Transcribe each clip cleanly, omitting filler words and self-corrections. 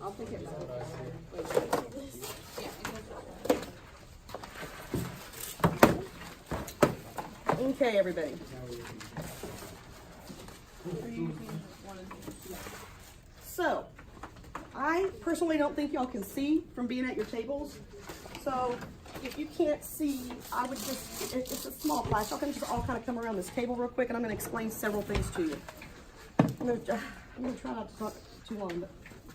I'll take it. Okay, everybody. So, I personally don't think y'all can see from being at your tables. So, if you can't see, I would just, it's a small flash. Y'all can just all kind of come around this table real quick, and I'm going to explain several things to you. I'm going to try not to talk too long, but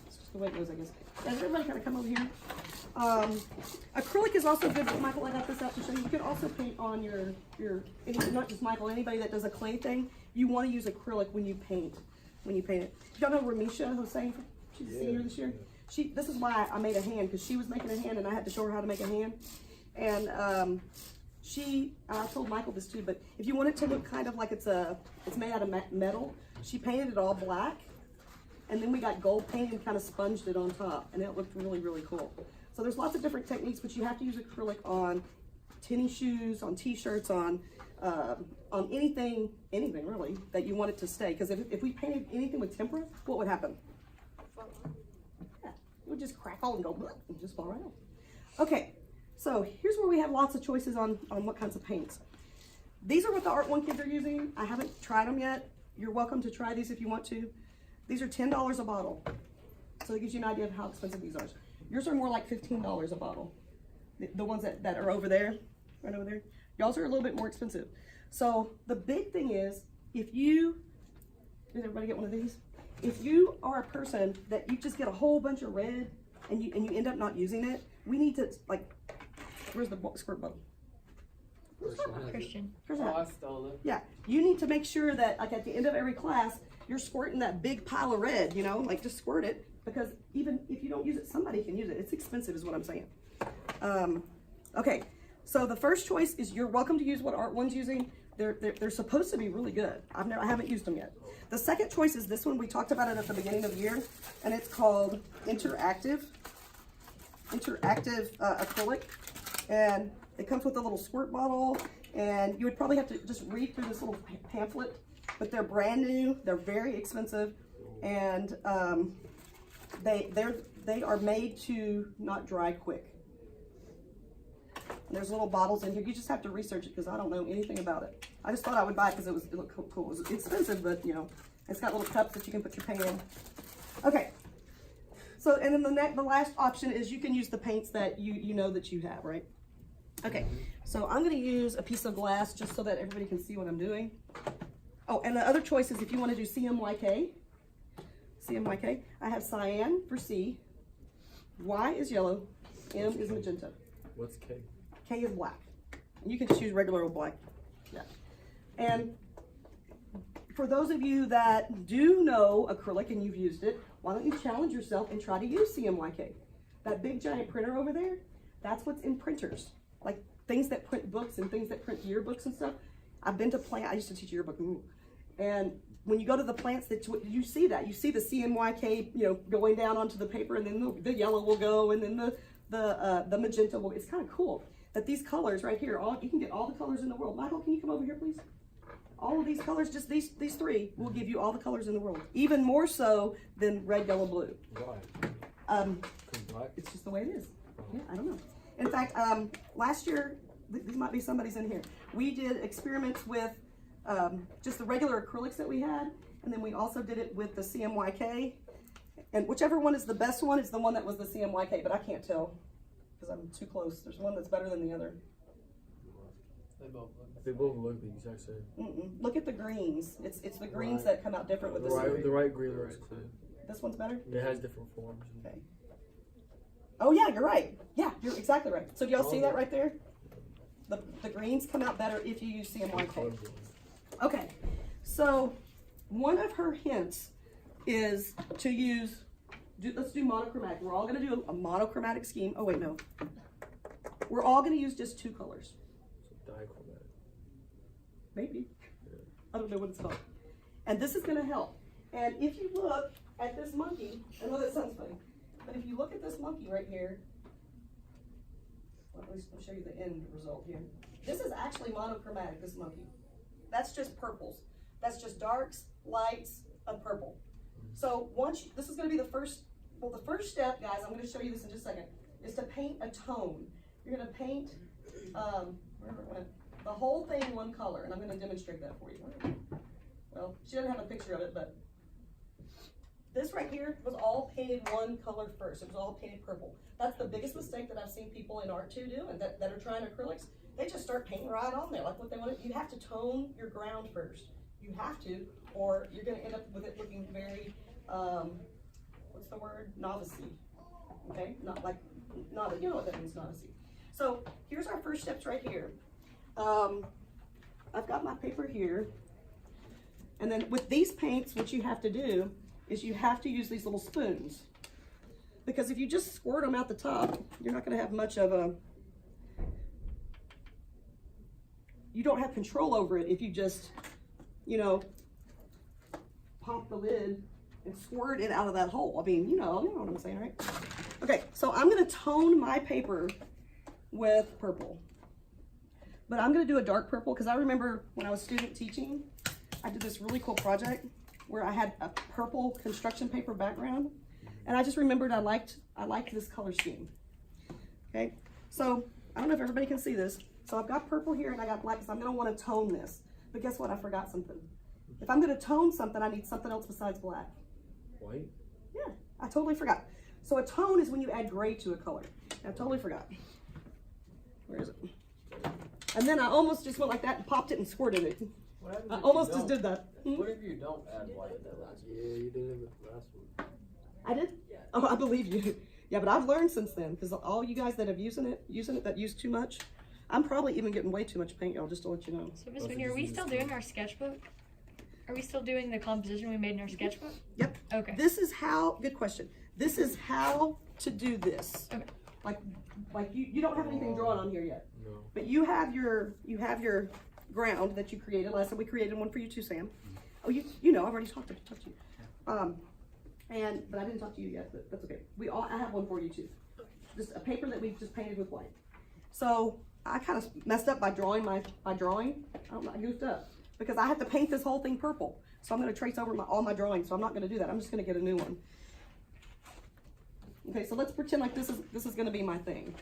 it's just the way it goes, I guess. Guys, everybody kind of come over here. Acrylic is also good. Michael, I got this out to show you. You can also paint on your not just Michael, anybody that does a clay thing. You want to use acrylic when you paint it. Y'all know Ramisha Hossein? She's a senior this year. This is why I made a hand, because she was making a hand and I had to show her how to make a hand. And I told Michael this too, but if you want it to look kind of like it's made out of metal, she painted it all black, and then we got gold paint and kind of sponged it on top, and it looked really, really cool. So there's lots of different techniques, but you have to use acrylic on tennis shoes, on t-shirts, on anything really that you want it to stay. Because if we painted anything with tempera, what would happen? Yeah, it would just crackle and go and just fall right off. Okay, so here's where we have lots of choices on what kinds of paints. These are what the Art 1 kids are using. I haven't tried them yet. You're welcome to try these if you want to. These are $10 a bottle. So it gives you an idea of how expensive these are. Yours are more like $15 a bottle. The ones that are over there, right over there. Y'all's are a little bit more expensive. So the big thing is, did everybody get one of these? If you are a person that you just get a whole bunch of red and you end up not using it, we need to, like, where's the squirt bottle? Christian. Where's Oh, that? I stole it. Yeah, you need to make sure that, like, at the end of every class, you're squirting that big pile of red, you know, like just squirt it, because even if you don't use it, somebody can use it. It's expensive is what I'm saying. Okay, so the first choice is you're welcome to use what Art 1's using. They're supposed to be really good. I haven't used them yet. The second choice is this one. We talked about it at the beginning of the year, and it's called Interactive Acrylic, and it comes with a little squirt bottle, and you would probably have to just read through this little pamphlet, but they're brand new, they're very expensive, and they are made to not dry quick. And there's little bottles in here. You just have to research it, because I don't know anything about it. I just thought I would buy it because it looked cool. It was expensive, but you know, it's got little cups that you can put your paint in. Okay. So, and then the last option is you can use the paints that you know that you have, right? Okay. So I'm going to use a piece of glass just so that everybody can see what I'm doing. Oh, and the other choice is if you want to do Cmyk. Cmyk. I have cyan for C. Y is yellow. M is magenta. What's K? K is black. And you can just use regular old black. Yeah. And for those of you that do know acrylic and you've used it, why don't you challenge yourself and try to use Cmyk? That big giant printer over there, that's what's in printers. Like things that print books and things that print yearbooks and stuff. I've been to plant, I used to teach yearbook. And when you go to the plants, you see that. You see the Cmyk, you know, going down onto the paper, and then the yellow will go, and then the magenta will. It's kind of cool that these colors right here, you can get all the colors in the world. Michael, can you come over here, please? All of these colors, just these three, will give you all the colors in the world. Even more so than red, yellow, blue. Why? It's just the way it is. Yeah, I don't know. In fact, last year, these might be somebody's in here. We did experiments with just the regular acrylics that we had, and then we also did it with the Cmyk. And whichever one is the best one is the one that was the Cmyk, but I can't tell because I'm too close. There's one that's better than the other. They both look the exact same. Look at the greens. It's the greens that come out different with this. The right green looks too. This one's better? It has different forms. Okay. Oh yeah, you're right. Yeah, you're exactly right. So do y'all see that right there? The greens come out better if you use Cmyk. Okay, so one of her hints is to use, let's do monochromatic. We're all going to do a monochromatic scheme. Oh wait, no. We're all going to use just two colors. So dichromatic. Maybe. Yeah. I don't know what it's called. And this is going to help. And if you look at this monkey, I know that sounds funny, but if you look at this monkey right here, well, at least I'll show you the end result here. This is actually monochromatic, this monkey. That's just purples. That's just darks, lights, and purple. So this is gonna be the first step, guys, I'm gonna show you this in just a second, is to paint a tone. You're gonna paint, the whole thing one color, and I'm gonna demonstrate that for you. Well, she doesn't have a picture of it, but this right here was all painted one color first. It was all painted purple. That's the biggest mistake that I've seen people in art too do, and that are trying acrylics. They just start painting right on there, like what they want. You have to tone your ground first. You have to, or you're gonna end up with it looking very, what's the word? Novice-y. Okay, not like, you know what that means, novice-y. So here's our first steps right here. I've got my paper here. And then with these paints, what you have to do is you have to use these little spoons. Because if you just squirt them out the top, you're not gonna have much of a, you don't have control over it if you just, you know, pop the lid and squirt it out of that hole. I mean, you know what I'm saying, right? Okay, so I'm gonna tone my paper with purple. But I'm gonna do a dark purple because I remember when I was student teaching, I did this really cool project where I had a purple construction paper background, and I just remembered I liked this color scheme. Okay, so I don't know if everybody can see this. So I've got purple here and I got black, so I'm gonna want to tone this. But guess what? I forgot something. If I'm gonna tone something, I need something else besides black. White? Yeah, I totally forgot. So a tone is when you add gray to a color. I totally forgot. Where is it? And then I almost just went like that and popped it and squirted it. I almost just did that. What if you don't add white? Yeah, you did it with the last one. I did? Yeah. Oh, I believe you. Yeah, but I've learned since then, because all you guys that have using it that use too much, I'm probably even getting way too much paint, y'all, just to let you know. So Miss Whitney, are we still doing our sketchbook? Are we still doing the composition we made in our sketchbook? Yep. Okay. This is how, good question. This is how to do this. Okay. Like you don't have anything drawn on here yet. No. But you have your ground that you created. Last time we created one for you too, Sam. Oh, you know, I've already talked to you. But I didn't talk to you yet, but that's okay. I have one for you too. Just a paper that we just painted with white. So I kind of messed up by drawing my drawing. I goofed up because I have to paint this whole thing purple. So I'm going to trace over all my drawings. So I'm not going to do that. I'm just going to get a new one. Okay, so let's pretend like this is going to be my thing.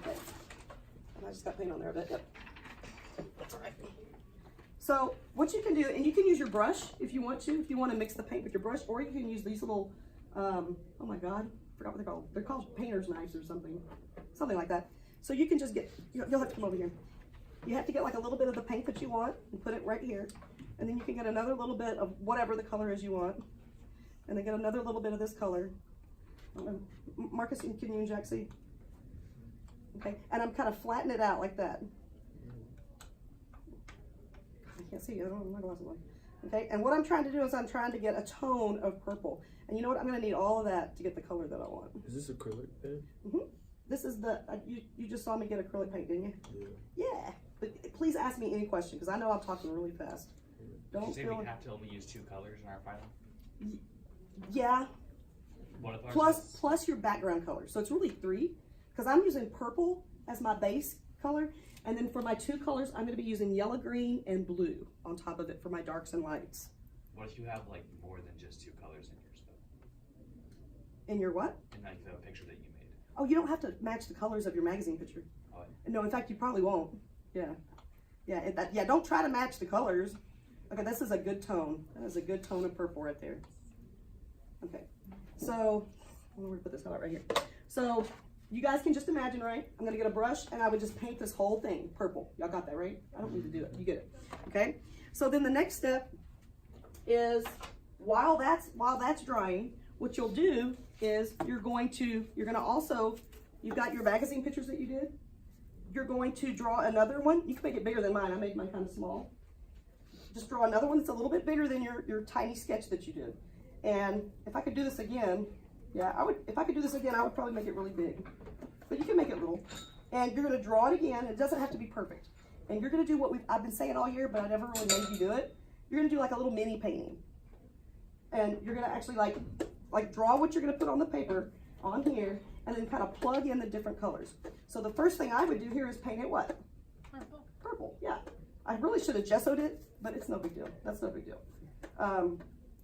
Okay. I just got paint on there a bit. Yep. That's all right. So what you can do, and you can use your brush if you want to mix the paint with your brush, or you can use these little, oh my God, I forgot what they're called. They're called painter's knives or something like that. So you can just get, you'll have to come over here. You have to get like a little bit of the paint that you want and put it right here. And then you can get another little bit of whatever the color is you want. And then get another little bit of this color. Marcus, can you and Jack see? Okay, and I'm kind of flattening it out like that. I can't see, I don't have my glasses on. Okay, and what I'm trying to do is I'm trying to get a tone of purple. And you know what, I'm gonna need all of that to get the color that I want. Is this acrylic pen? Mm-hmm. This is the, you just saw me get acrylic paint, didn't you? Yeah. Yeah, but please ask me any question, because I know I'm talking really fast. Did you say we have to only use 2 colors in our final? Yeah, What if ours plus your background color. So it's really 3, because I'm using purple as my base color, and then for my 2 colors, I'm gonna be using yellow, green, and blue on top of it for my darks and lights. What if you have like more than just 2 colors in yours though? In your what? In like the picture that you made. Oh, you don't have to match the colors of your magazine picture. Oh, No, in fact, you probably won't. Yeah. Yeah, don't try to match the colors. Okay, this is a good tone. That is a good tone of purple right there. Okay, so, I'm gonna put this color right here. So, you guys can just imagine, right? I'm gonna get a brush and I would just paint this whole thing purple. Y'all got that, right? I don't need to do it, you get it, okay? So then the next step is, while that's drying, what you'll do is you're gonna also, you've got your magazine pictures that you did. You're going to draw another one. You can make it bigger than mine. I made mine kind of small. Just draw another one that's a little bit bigger than your tiny sketch that you did. And if I could do this again, if I could do this again, I would probably make it really big. But you can make it little. And you're gonna draw it again. It doesn't have to be perfect. And you're gonna do what I've been saying all year, but I never really made you do it. You're gonna do like a little mini painting. And you're gonna actually like draw what you're gonna put on the paper on here, and then kind of plug in the different colors. So the first thing I would do here is paint it what? Purple. Purple, yeah. I really should have gessoed it, but it's no big deal. That's no big deal.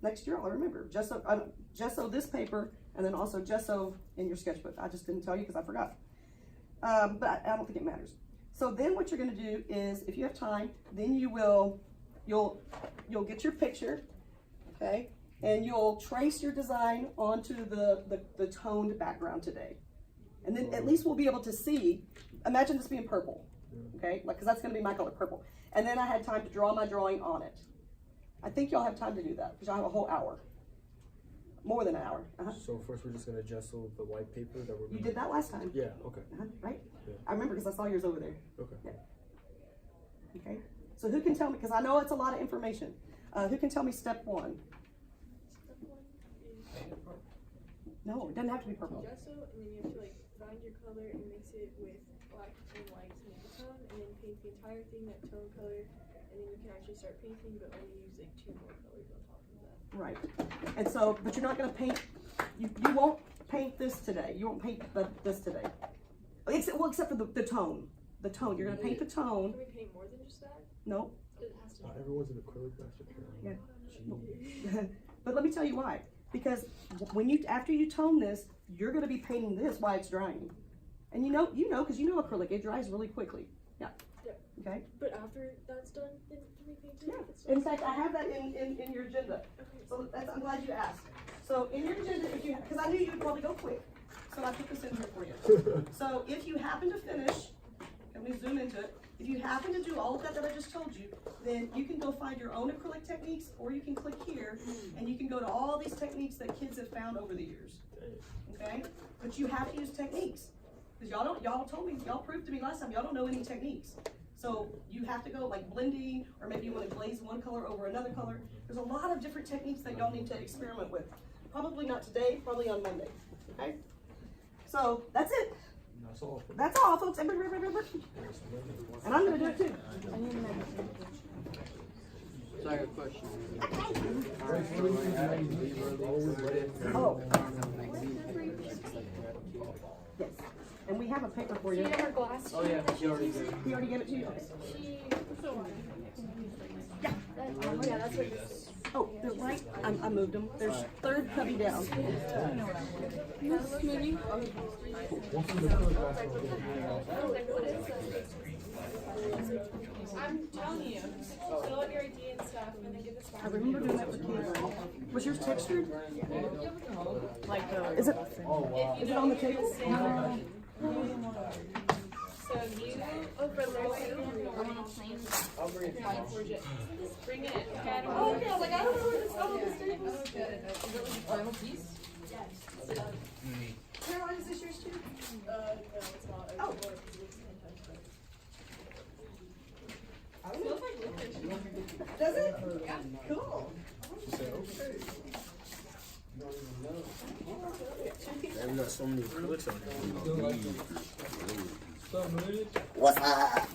Next year I'll remember. Gesso this paper, and then also gesso in your sketchbook. I just didn't tell you because I forgot. But I don't think it matters. So then what you're gonna do is, if you have time, then you'll get your picture, okay? And you'll trace your design onto the toned background today. And then at least we'll be able to see, imagine this being purple, okay? Like, cause that's gonna be my color, purple. And then I had time to draw my drawing on it. I think y'all have time to do that, because y'all have a whole hour. More than an hour. So first we're just gonna gesso the white paper that we're gonna... You did that last time. Yeah, okay. Right? Yeah. I remember because I saw yours over there. Okay. Yeah. Okay. So who can tell me, because I know it's a lot of information. Who can tell me step one? Step one is No, it doesn't have to be purple. gesso, and then you have to like find your color and mix it with black and white to make a tone, and then paint the entire thing that tone color, and then you can actually start painting, but only use like 2 more colors on top of that. Right. And so, but you're not going to paint, you won't paint this today. You won't paint this today. Except for the tone. The tone. You're going to paint the tone. Can we paint more than just that? No. It has to. Not everyone's an acrylic master. Yeah. Jeez. But let me tell you why. Because after you tone this, you're going to be painting this while it's drying. And you know, because you know acrylic, it dries really quickly. Yeah. Yep. Okay. But after that's done, then can we paint it? Yeah. If it's done? In fact, I have that in your agenda. So I'm glad you asked. So in your agenda, because I knew you'd probably go quick, so I put this in here for you. So if you happen to finish, let me zoom into it. If you happen to do all of that I just told you, then you can go find your own acrylic techniques, or you can click here, and you can go to all these techniques that kids have found over the years. Okay? But you have to use techniques. Because y'all proved to me last time, y'all don't know any techniques. So you have to go like blending, or maybe you want to glaze one color over another color. There's a lot of different techniques that y'all need to experiment with. Probably not today, probably on Monday. Okay? So that's it. That's all. That's all, folks. And I'm gonna do it too. So I got a question. Oh. Yes. And we have a paper for you. Do you know her glass? Oh yeah, she already did. He already gave it to you? Okay. Yeah. Yeah, that's what this is. Oh, they're right. I moved them. There's third cubby down. I'm telling you, fill out your ID and stuff, and then give this back. I remember doing that with kids. Was yours textured? Is it on the table? So you, for those I'll bring it. bring it. Okay. Oh, yeah. Like, I don't know where this is. Final piece? Caroline, is this yours too? No, it's not. Oh. Smells like licorice. Does it? Yeah. Cool. We got so many acrylics on here. So moved. What's up?